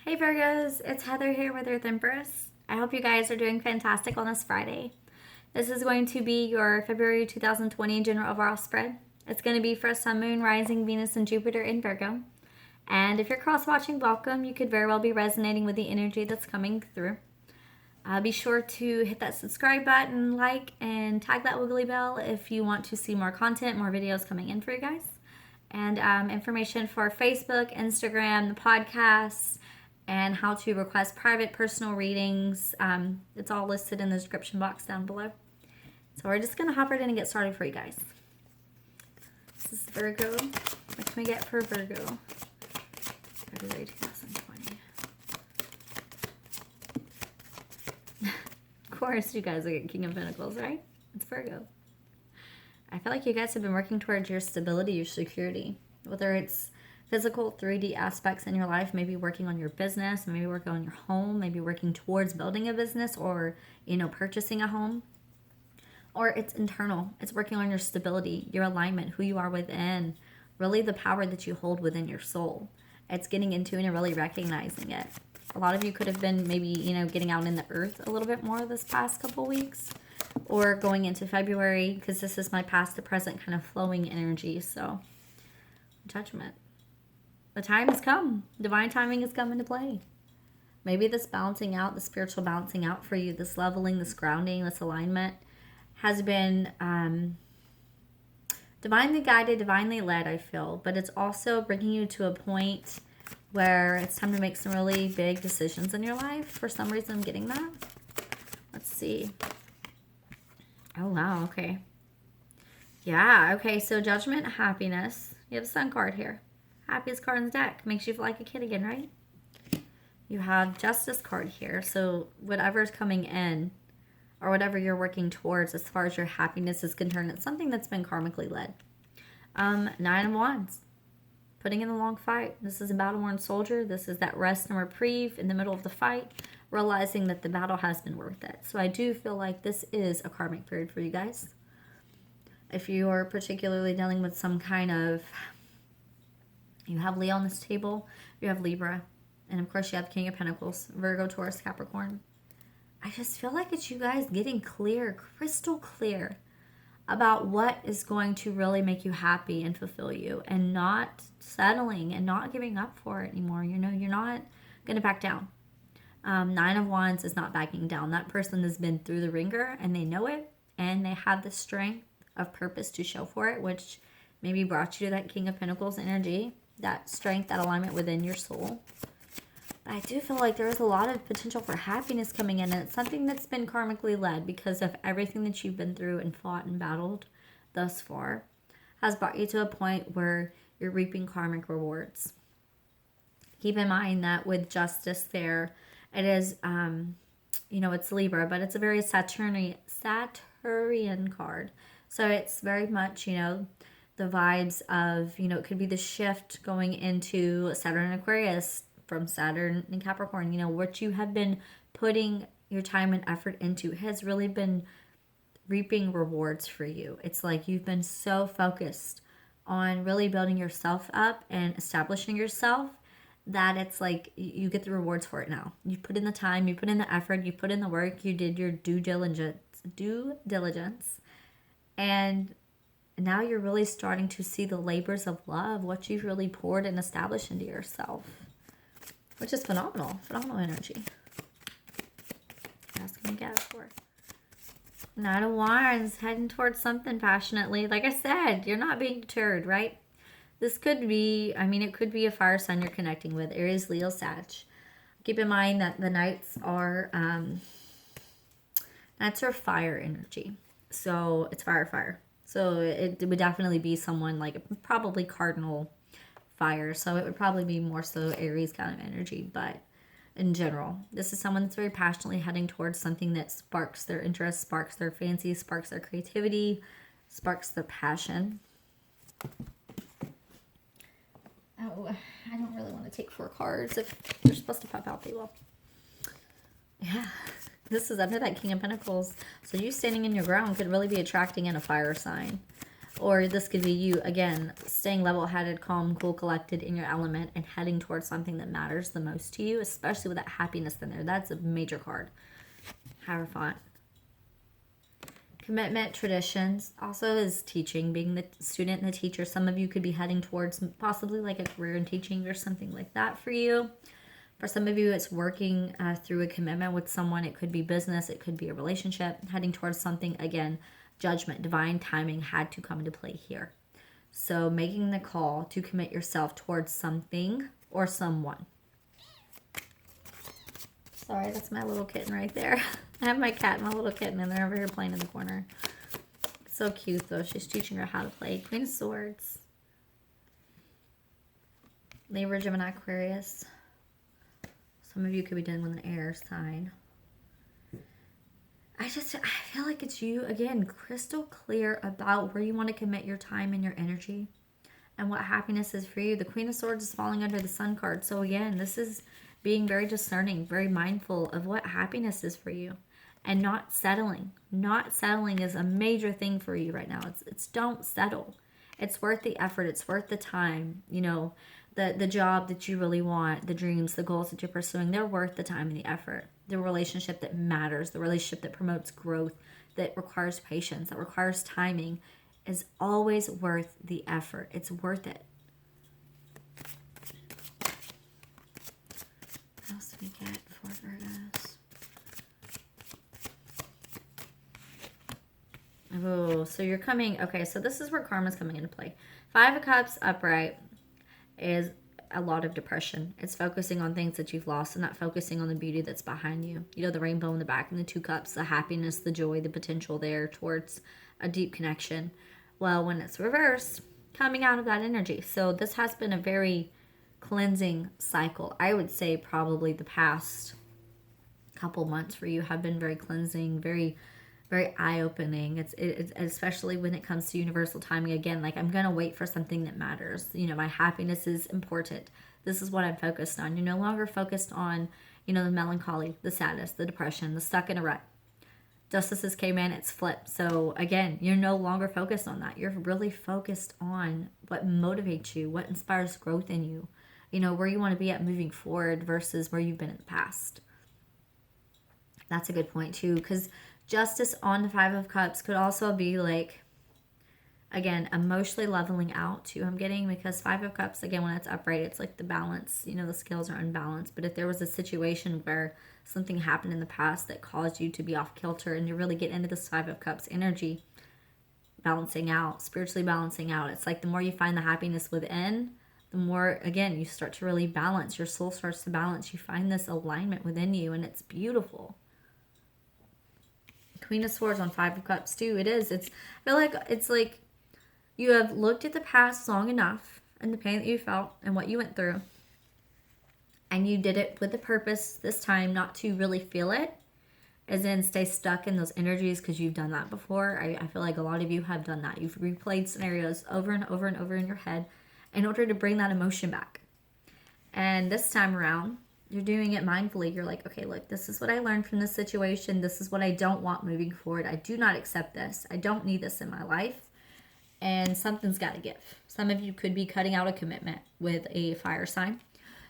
Hey Virgos, it's Heather here with Earth Empress. I hope you guys are doing fantastic on this Friday. This is going to be your February 2020 general overall spread. It's going to be for Sun, Moon, Rising, Venus, and Jupiter in Virgo. And if you're cross-watching, welcome. You could very well be resonating with the energy that's coming through. Be sure to hit that subscribe button, like, and tag that wiggly bell if you want to see more content, more videos coming in for you guys. And information for Facebook, Instagram, the podcasts, and how to request private personal readings. It's all listed in the description box down below. So we're just going to hop right in and get started for you guys. This is Virgo. What can we get for Virgo? February 2020. Of course you guys will get King of Pentacles, right? It's Virgo. I feel like you guys have been working towards your stability, your security. Whether it's physical 3D aspects in your life, maybe working on your business, maybe working on your home, maybe working towards building a business or, purchasing a home. Or it's internal. It's working on your stability, your alignment, who you are within, really the power that you hold within your soul. It's getting into and really recognizing it. A lot of you could have been maybe, getting out in the earth a little bit more this past couple weeks or going into February, because this is my past to present kind of flowing energy. So, judgment. The time has come. Divine timing has come into play. Maybe this balancing out, the spiritual balancing out for you, this leveling, this grounding, this alignment has been divinely guided, divinely led, I feel. But it's also bringing you to a point where it's time to make some really big decisions in your life. For some reason, I'm getting that. Let's see. Oh, wow. Okay. Yeah. Okay. So judgment, happiness. You have the Sun card here. Happiest card in the deck. Makes you feel like a kid again, right? You have Justice card here. So whatever's coming in or whatever you're working towards as far as your happiness is concerned, it's something that's been karmically led. 9 of Wands. Putting in the long fight. This is a battle-worn soldier. This is that rest and reprieve in the middle of the fight, realizing that the battle has been worth it. So I do feel like this is a karmic period for you guys. If you are particularly dealing with some kind of, you have Leo on this table, you have Libra, and of course you have King of Pentacles, Virgo, Taurus, Capricorn. I just feel like it's you guys getting clear, crystal clear about what is going to really make you happy and fulfill you, and not settling and not giving up for it anymore. You're not going to back down. 9 of Wands is not backing down. That person has been through the ringer and they know it, and they have the strength of purpose to show for it, which maybe brought you to that King of Pentacles energy, that strength, that alignment within your soul. But I do feel like there is a lot of potential for happiness coming in, and it's something that's been karmically led because of everything that you've been through and fought and battled thus far has brought you to a point where you're reaping karmic rewards. Keep in mind that with Justice there, it is, it's Libra, but it's a very Saturnian card. So it's very much, the vibes of, it could be the shift going into Saturn and Aquarius, from Saturn and Capricorn. What you have been putting your time and effort into has really been reaping rewards for you. It's like you've been so focused on really building yourself up and establishing yourself that it's like you get the rewards for it now. You put in the time, you put in the effort, you put in the work, you did your due diligence, and now you're really starting to see the labors of love, what you've really poured and established into yourself, which is phenomenal energy. What else can we get for 9 of Wands, heading towards something passionately. Like I said, you're not being deterred, right? This could be, it could be a fire sign you're connecting with. Aries, Leo, Sag. Keep in mind that the Knights are fire energy. So it's fire. So it would definitely be someone like probably cardinal fire. So it would probably be more so Aries kind of energy. But in general, this is someone that's very passionately heading towards something that sparks their interest, sparks their fancy, sparks their creativity, sparks their passion. Oh, I don't really want to take 4 cards. If they're supposed to pop out, they will. Yeah, this is under that King of Pentacles. So you standing in your ground could really be attracting in a fire sign. Or this could be you, again, staying level-headed, calm, cool, collected in your element and heading towards something that matters the most to you, especially with that happiness in there. That's a major card. Hierophant. Commitment, traditions, also is teaching, being the student and the teacher. Some of you could be heading towards possibly like a career in teaching or something like that for you. For some of you, it's working through a commitment with someone. It could be business. It could be a relationship. Heading towards something, again, judgment, divine timing had to come into play here. So making the call to commit yourself towards something or someone. Sorry, that's my little kitten right there. I have my cat and my little kitten, and they're over here playing in the corner. So cute, though. She's teaching her how to play. Queen of Swords. Libra, Gemini, Aquarius. Some of you could be dealing with an air sign. I feel like it's you, again, crystal clear about where you want to commit your time and your energy and what happiness is for you. The Queen of Swords is falling under the Sun card. So again, this is being very discerning, very mindful of what happiness is for you and not settling. Not settling is a major thing for you right now. It's don't settle. It's worth the effort. It's worth the time. You know, the job that you really want, the dreams, the goals that you're pursuing, they're worth the time and the effort. The relationship that matters, the relationship that promotes growth, that requires patience, that requires timing, is always worth the effort. It's worth it. What else do we get for Virgos? Oh, so you're coming, okay, so this is where karma's coming into play. 5 of Cups upright is a lot of depression. It's focusing on things that you've lost and not focusing on the beauty that's behind you. You know, the rainbow in the back and the 2 cups, the happiness, the joy, the potential there towards a deep connection. Well, when it's reversed, coming out of that energy. So this has been a very cleansing cycle. I would say probably the past couple months for you have been very cleansing, very eye-opening. It's especially when it comes to universal timing. Again, like, I'm gonna wait for something that matters. You know, my happiness is important. This is what I'm focused on. You're no longer focused on, you know, the melancholy, the sadness, the depression, the stuck in a rut. Justices came in, it's flipped. So again, you're no longer focused on that. You're really focused on what motivates you, what inspires growth in you, you know, where you want to be at moving forward versus where you've been in the past. That's a good point too, because Justice on the 5 of Cups could also be like, again, emotionally leveling out too, I'm getting, because 5 of Cups, again, when it's upright, it's like the balance, you know, the scales are unbalanced. But if there was a situation where something happened in the past that caused you to be off kilter and you really get into this 5 of Cups energy, balancing out, spiritually balancing out, it's like the more you find the happiness within, the more, again, you start to really balance. Your soul starts to balance. You find this alignment within you, and it's beautiful. Queen of Swords on 5 of Cups too. It is. I feel like it's like you have looked at the past long enough and the pain that you felt and what you went through, and you did it with a purpose this time, not to really feel it, as in stay stuck in those energies, because you've done that before. I feel like a lot of you have done that. You've replayed scenarios over and over and over in your head in order to bring that emotion back. And this time around, you're doing it mindfully. You're like, okay, look, this is what I learned from this situation. This is what I don't want moving forward. I do not accept this. I don't need this in my life. And something's got to give. Some of you could be cutting out a commitment with a fire sign.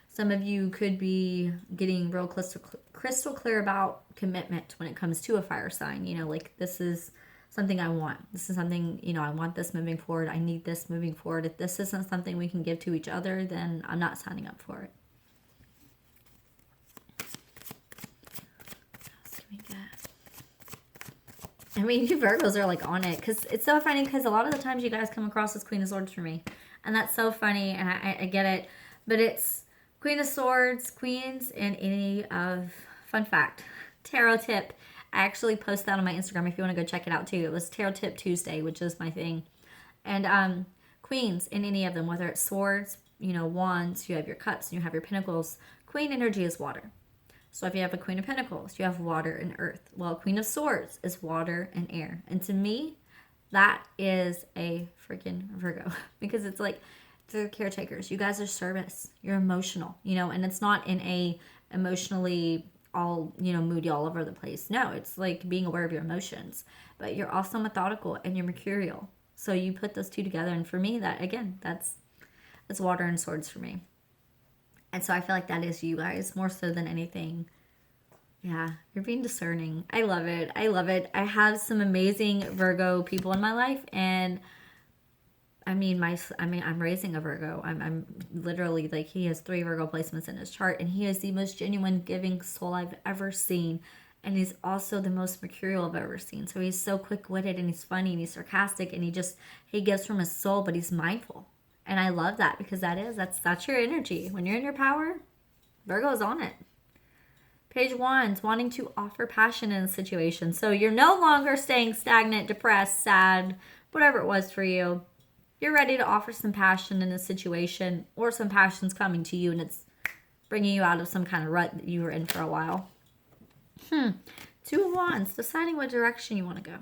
Some of you could be getting real crystal clear about commitment when it comes to a fire sign. You know, like, this is something I want. This is something, you know, I want this moving forward. I need this moving forward. If this isn't something we can give to each other, then I'm not signing up for it. I mean, you Virgos are like on it, because it's so funny, because a lot of the times you guys come across as Queen of Swords for me, and that's so funny, and I get it, but it's Queen of Swords, Queens, and any of, fun fact, Tarot Tip. I actually post that on my Instagram if you want to go check it out too. It was Tarot Tip Tuesday, which is my thing, and Queens in any of them, whether it's swords, you know, wands, you have your cups, and you have your pentacles. Queen energy is water. So if you have a Queen of Pentacles, you have water and earth. Well, Queen of Swords is water and air. And to me, that is a freaking Virgo. Because it's like, they're caretakers. You guys are service. You're emotional, you know, and it's not in a emotionally all, you know, moody all over the place. No, it's like being aware of your emotions. But you're also methodical and you're mercurial. So you put those two together, and for me, that again, that's water and swords for me. And so I feel like that is you guys more so than anything. Yeah, you're being discerning. I love it. I love it. I have some amazing Virgo people in my life, and I'm raising a Virgo. I'm literally like, he has 3 Virgo placements in his chart, and he is the most genuine, giving soul I've ever seen. And he's also the most mercurial I've ever seen. So he's so quick-witted, and he's funny, and he's sarcastic, and he gives from his soul, but he's mindful. And I love that, because that's your energy. When you're in your power, Virgo's on it. Page 1's wanting to offer passion in a situation. So you're no longer staying stagnant, depressed, sad, whatever it was for you. You're ready to offer some passion in a situation, or some passion's coming to you and it's bringing you out of some kind of rut that you were in for a while. 2 of Wands, deciding what direction you want to go.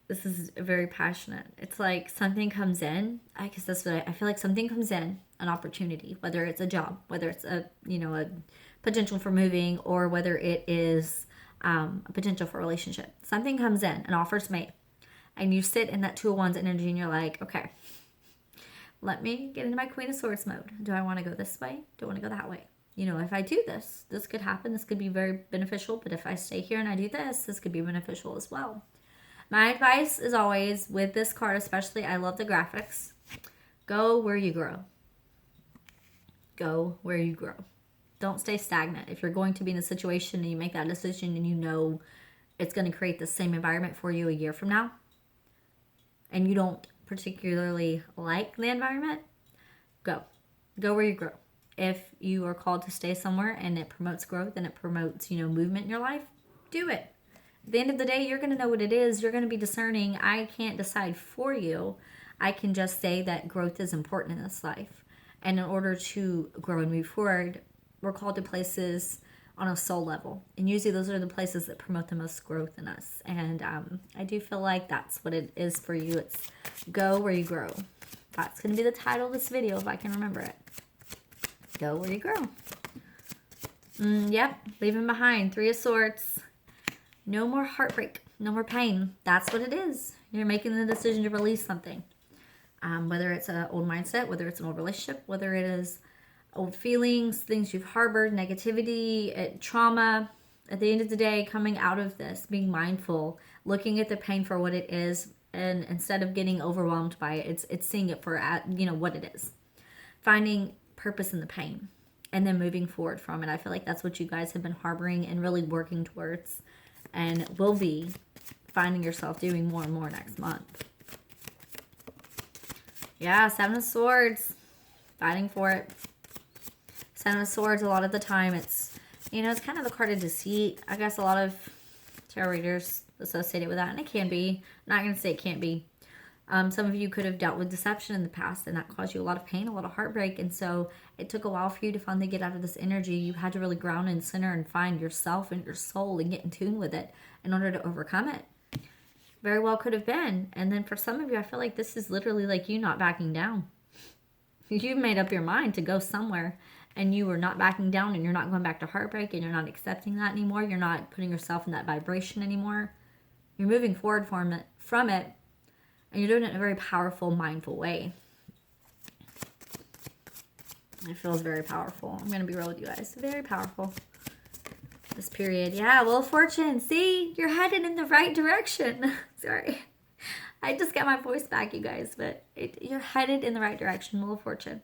This is very passionate. It's like something comes in. I guess that's what I feel like. Something comes in, an opportunity, whether it's a job, whether it's a potential for moving, or whether it is a potential for a relationship. Something comes in, an offer's made, and you sit in that 2 of Wands energy, and you're like, okay, let me get into my Queen of Swords mode. Do I want to go this way? Do I want to go that way? If I do this, this could happen. This could be very beneficial. But if I stay here and I do this, this could be beneficial as well. My advice is always, with this card especially, I love the graphics. Go where you grow. Go where you grow. Don't stay stagnant. If you're going to be in a situation and you make that decision and you know it's going to create the same environment for you a year from now, and you don't particularly like the environment, go. Go where you grow. If you are called to stay somewhere and it promotes growth and it promotes, movement in your life, do it. At the end of the day, you're going to know what it is. You're going to be discerning. I can't decide for you. I can just say that growth is important in this life. And in order to grow and move forward, we're called to places on a soul level. And usually those are the places that promote the most growth in us. And I do feel like that's what it is for you. It's go where you grow. That's going to be the title of this video if I can remember it. Go where you grow. Yep, leaving behind 3 of Swords. No more heartbreak, no more pain. That's what it is. You're making the decision to release something. Whether it's an old mindset, whether it's an old relationship, whether it is old feelings, things you've harbored, negativity, trauma. At the end of the day, coming out of this, being mindful, looking at the pain for what it is, and instead of getting overwhelmed by it, it's seeing it for what it is. Finding purpose in the pain, and then moving forward from it. I feel like that's what you guys have been harboring and really working towards, and will be finding yourself doing more and more next month. Yeah, 7 of Swords, fighting for it. 7 of Swords, a lot of the time it's kind of the card of deceit. I guess a lot of tarot readers associate it with that, and it can be. I'm not going to say it can't be. Some of you could have dealt with deception in the past, and that caused you a lot of pain, a lot of heartbreak, and so it took a while for you to finally get out of this energy. You had to really ground and center and find yourself and your soul and get in tune with it in order to overcome it. Very well could have been. And then for some of you, I feel like this is literally like you not backing down. You've made up your mind to go somewhere, and you are not backing down, and you're not going back to heartbreak, and you're not accepting that anymore. You're not putting yourself in that vibration anymore. You're moving forward from it, and you're doing it in a very powerful, mindful way. It feels very powerful. I'm going to be real with you guys. Very powerful. This period. Yeah, Wheel of Fortune. See? You're headed in the right direction. Sorry. I just got my voice back, you guys. But you're headed in the right direction, Wheel of Fortune.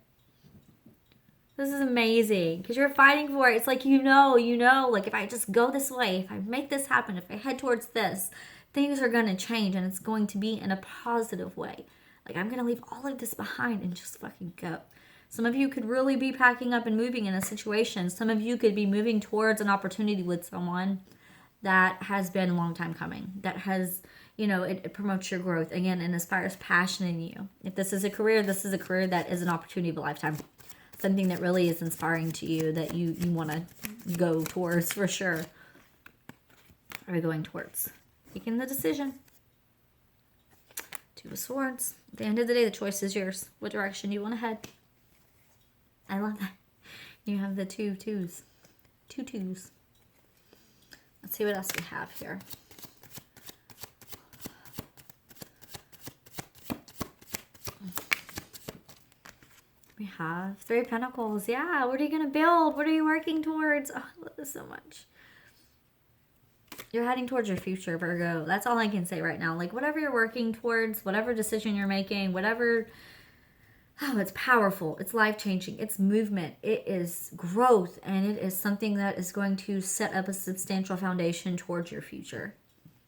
This is amazing. Because you're fighting for it. It's like you know. Like, if I just go this way, if I make this happen, if I head towards this, things are going to change. And it's going to be in a positive way. Like, I'm going to leave all of this behind and just fucking go. Some of you could really be packing up and moving in a situation. Some of you could be moving towards an opportunity with someone that has been a long time coming. That has, it promotes your growth, again, and inspires passion in you. If this is a career that is an opportunity of a lifetime. Something that really is inspiring to you that you want to go towards for sure. Are you going towards? Making the decision. 2 of Swords. At the end of the day, the choice is yours. What direction you want to head. I love that. You have the 2 twos. 2 twos. Let's see what else we have here. have 3 of Pentacles. Yeah, what are you going to build? What are you working towards? Oh, I love this so much. You're heading towards your future, Virgo. That's all I can say right now. Like, whatever you're working towards, whatever decision you're making, whatever... Oh, it's powerful. It's life-changing. It's movement. It is growth. And it is something that is going to set up a substantial foundation towards your future.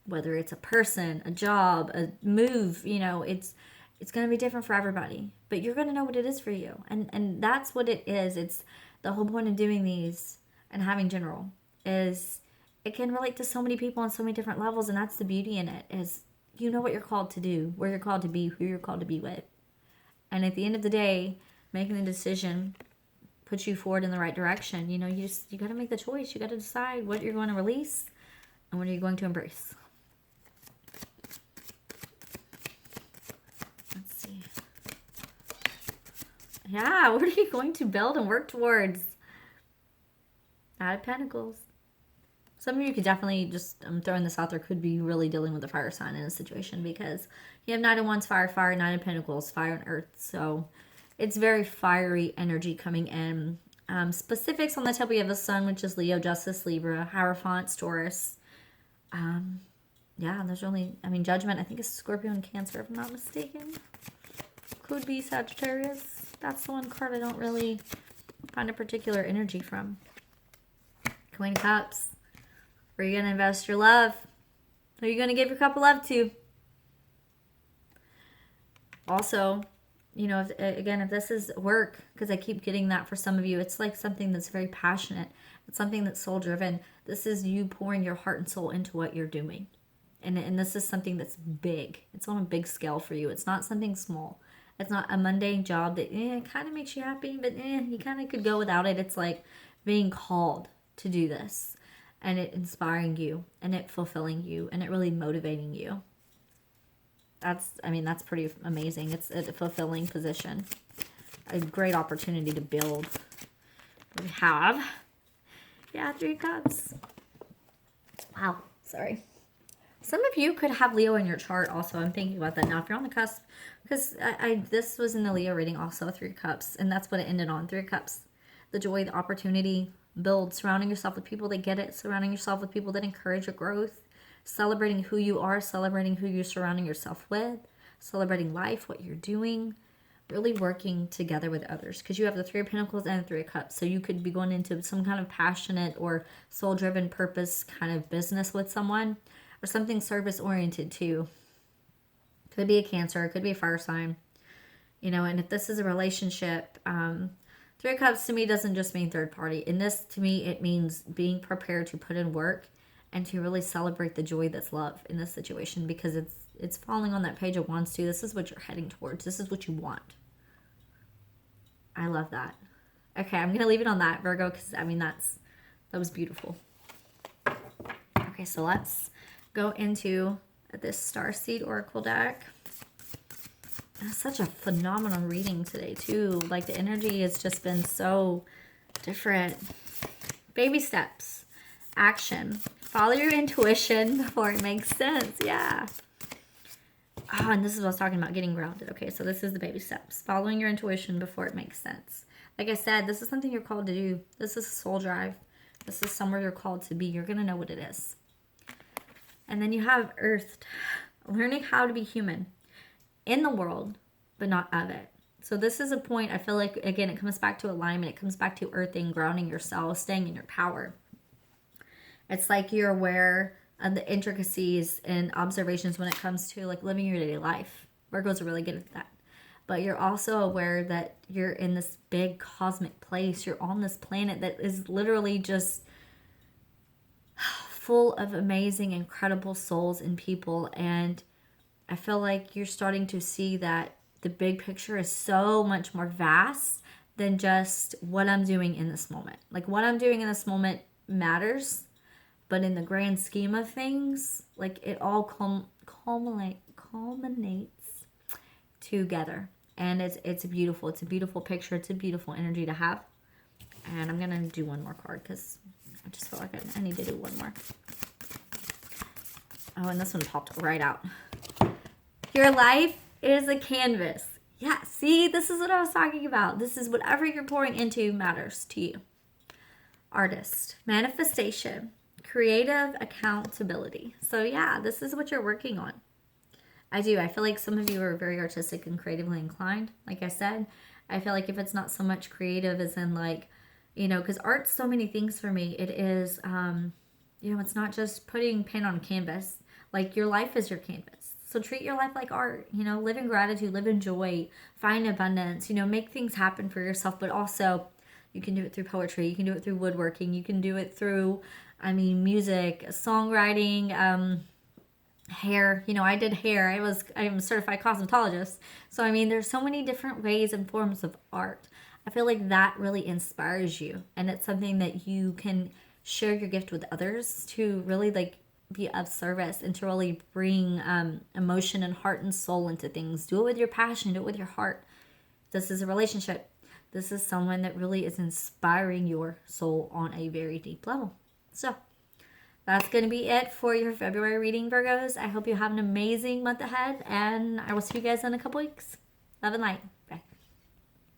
Whether it's a person, a job, a move, you know, it's going to be different for everybody. But you're going to know what it is for you. And that's what it is. It's the whole point of doing these and having general is it can relate to so many people on so many different levels. And that's the beauty in it is you know what you're called to do, where you're called to be, who you're called to be with. And at the end of the day, making the decision puts you forward in the right direction. You know, you got to make the choice. You got to decide what you're going to release and what are you going to embrace. Let's see. Yeah, what are you going to build and work towards? Knight of Pentacles. Some of you could definitely just, I'm throwing this out there, could be really dealing with a fire sign in a situation because you have Knight of Wands, fire, Knight of Pentacles, fire and earth. So it's very fiery energy coming in. Specifics on the table, you have the Sun, which is Leo, Justice, Libra, Hierophant, Taurus. Yeah, there's only, I mean, Judgment, I think it's Scorpio and Cancer, if I'm not mistaken. Could be Sagittarius. That's the one card I don't really find a particular energy from. Queen of Cups. Where are you going to invest your love? Who are you going to give your cup of love to? Also, you know, if this is work, because I keep getting that for some of you, it's like something that's very passionate. It's something that's soul-driven. This is you pouring your heart and soul into what you're doing. And this is something that's big. It's on a big scale for you. It's not something small. It's not a mundane job that kind of makes you happy, but you kind of could go without it. It's like being called to do this. And it inspiring you, and it fulfilling you, and it really motivating you. That's pretty amazing. It's a fulfilling position. A great opportunity to build. We have, 3 cups. Wow, sorry. Some of you could have Leo in your chart also. I'm thinking about that now. If you're on the cusp, because this was in the Leo reading also, 3 cups, and that's what it ended on, 3 cups. The joy, the opportunity, build, surrounding yourself with people that get it, surrounding yourself with people that encourage your growth, celebrating who you are, celebrating who you're surrounding yourself with, celebrating life, what you're doing, really working together with others. Because you have the 3 of Pentacles and the 3 of Cups. So you could be going into some kind of passionate or soul-driven purpose kind of business with someone or something service-oriented too. Could be a Cancer, could be a fire sign. You know, and if this is a relationship, 3 of Cups to me doesn't just mean third party. In this, to me, it means being prepared to put in work and to really celebrate the joy that's love in this situation because it's falling on that Page of Wands too. This is what you're heading towards. This is what you want. I love that. Okay, I'm going to leave it on that, Virgo, because, I mean, that was beautiful. Okay, so let's go into this Starseed Oracle deck. It's such a phenomenal reading today, too. Like, the energy has just been so different. Baby steps. Action. Follow your intuition before it makes sense. Yeah. Oh, and this is what I was talking about, getting grounded. Okay, so this is the baby steps. Following your intuition before it makes sense. Like I said, this is something you're called to do. This is a soul drive. This is somewhere you're called to be. You're going to know what it is. And then you have Earth. Learning how to be human. In the world, but not of it. So this is a point, I feel like, again, it comes back to alignment. It comes back to earthing, grounding yourself, staying in your power. It's like you're aware of the intricacies and observations when it comes to like living your daily life. Virgos are really good at that. But you're also aware that you're in this big cosmic place. You're on this planet that is literally just full of amazing, incredible souls and people. And I feel like you're starting to see that the big picture is so much more vast than just what I'm doing in this moment. Like what I'm doing in this moment matters, but in the grand scheme of things, like it all culminates together. And it's beautiful. It's a beautiful picture. It's a beautiful energy to have. And I'm going to do one more card because I just felt like I need to do one more. Oh, and this one popped right out. Your life is a canvas. Yeah, see, this is what I was talking about. This is whatever you're pouring into matters to you. Artist, manifestation, creative accountability. So yeah, this is what you're working on. I do. I feel like some of you are very artistic and creatively inclined. Like I said, I feel like if it's not so much creative as in like, because art's so many things for me. It is, it's not just putting paint on canvas. Like your life is your canvas. So treat your life like art, live in gratitude, live in joy, find abundance, make things happen for yourself, but also you can do it through poetry. You can do it through woodworking. You can do it through, music, songwriting, hair. I did hair. I'm a certified cosmetologist. So there's so many different ways and forms of art. I feel like that really inspires you, and it's something that you can share your gift with others to really like be of service and to really bring emotion and heart and soul into things. Do it with your passion, do it with your heart. This is a relationship. This is someone that really is inspiring your soul on a very deep level. So that's going to be it for your February reading, Virgos. I hope you have an amazing month ahead, and I will see you guys in a couple weeks. Love and light. Bye.